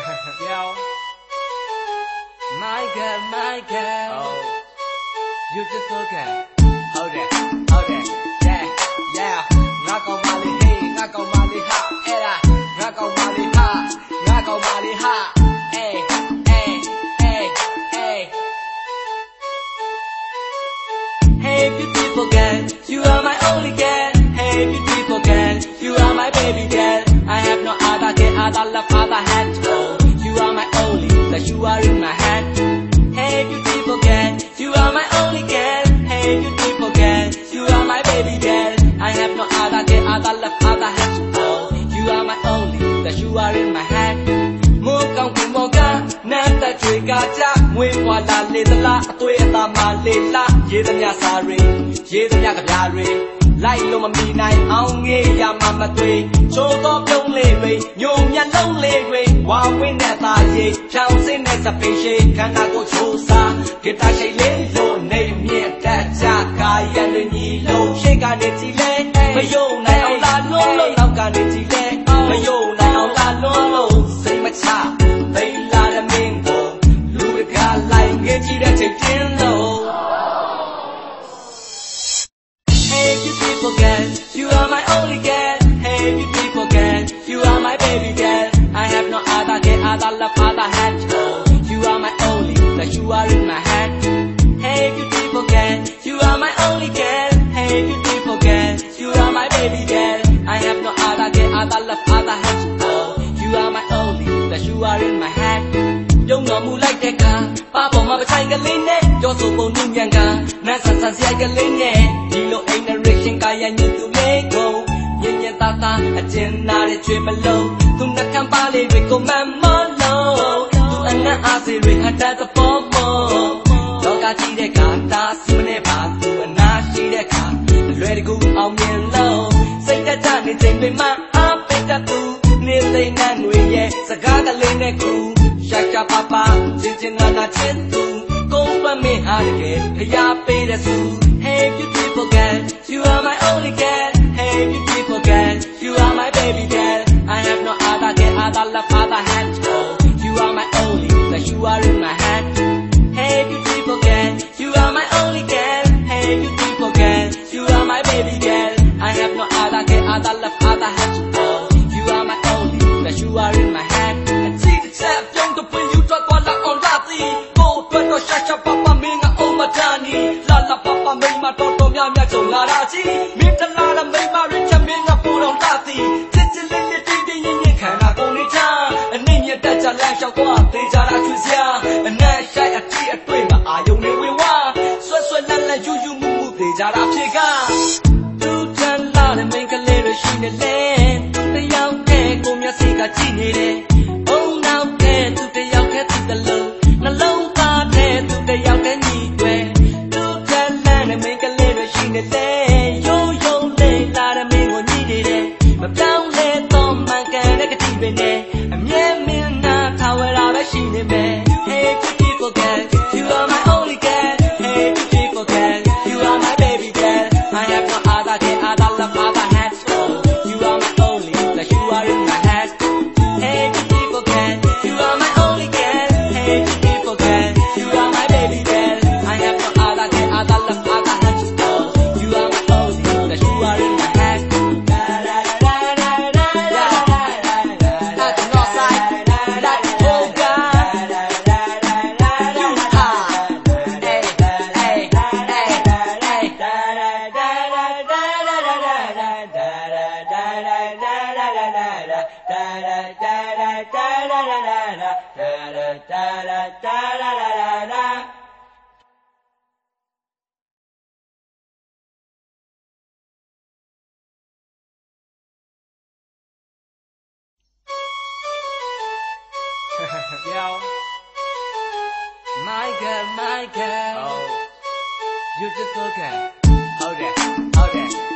Yo, my girl, oh, you just forget. Hold it, yeah. Knock on Molly, hey, knock on Molly, ha, era. Knock on Molly, ha, hey. Hey, beautiful girl, you are my only girl. Hey, beautiful girl, you are my baby girl. I have no other girl, other love, other hand. Oh, you are my only, that you are in my hand. Hey, beautiful girl, you are my only girl. Hey, beautiful girl, you are my baby girl. I have no other girl, other love, other hand. Oh, you are my only, that you are in my hand. Moga, Nata Trigaja, Wala Little, Tueta Malila, Yedanya Sari, Yedanya Gari. Like Loma Mina, Aungie, Yamama Tui, Chogo Lonely, Young Lonely, while we never Chelsea as a fish, Kanago Chosa, Getashi Lilo, name me, Tataka, Yanilo, Shaganity, Mayona, La Ganity, Mayona, La say my child, they lie a mingo, Luca like Getty that take low. Hey, beautiful girl, you are my only girl. Hey, beautiful girl, you are my baby girl. I have no other girl, other love, other hand. Oh, you are my only, that you are in my hand. Hey, beautiful girl, you are my only girl. Hey, beautiful girl, you are my baby girl. I have no other girl, other love, other hand. Oh, you are my only, that you are in my hand. Don't know who like that car, Papa, Mama, Tiger Lane, you're so bold, Yanga, Nasa, Sansiaga Lane, Dilo ain't a rich guy, and you to Lego, Yin Tata, a Jenna, a tremolo, to Nakampali, we go Mamolo, to an Asiri, and that's a pomo. Logachi de Gata, Simone, to a Nashi de Car, ready go on low. Say that time, it's in my up, pick up to Nilay Nanwe, Sagada Lane Crew. Shaka Papa, Jinjana Chintu, go for me, Harike, Yape the Sue. Hey, beautiful girl, you are my only girl. Hey, beautiful girl, you are my baby girl. I have no other girl, other love, other hand. Oh, you are my only, that you are in my hand. Hey, beautiful girl, you are my only girl. Hey, beautiful girl, you are my baby girl. I have no other girl, other love, other hand. Oh, you are my only, that you are in my hand. And see the chap. Shasha Papa Minga Omatani, Lala Papa Mima Toto Yamia Larachi, Mitala Mima Richa Minga Puro Tati, Titili in Kana Bonita, and Nina Data Lasha Wa, Tejara Tuzia, and Nasha Ati Prima, Ayoni Wiwa, Swala Juju Mumu, Tejara Chiga. To tell Lala make a little sheen and land, the young egg, Gomia Sika Chini. Oh, now there to the young cat to the low. The young and you to tell and make a little sheen a day. Yo, lay, lot of me when you did it. But down let on my negative in it. I'm yamming now, how will I sheen it, man? Hey, beautiful girl, you are my only girl. Hey, beautiful girl, you are my baby girl. I have no other girl, other love, other hands. Oh, you are my only, that you are in my head. Hey, beautiful girl, you are my only girl. Hey, beautiful girl, you are my baby girl. I have no other girl, other love, other hands. Oh, you are my only, that you are in my head. At the north side, that whole guy. You are, hey. Yo, my girl, oh, you just forget. Hold it.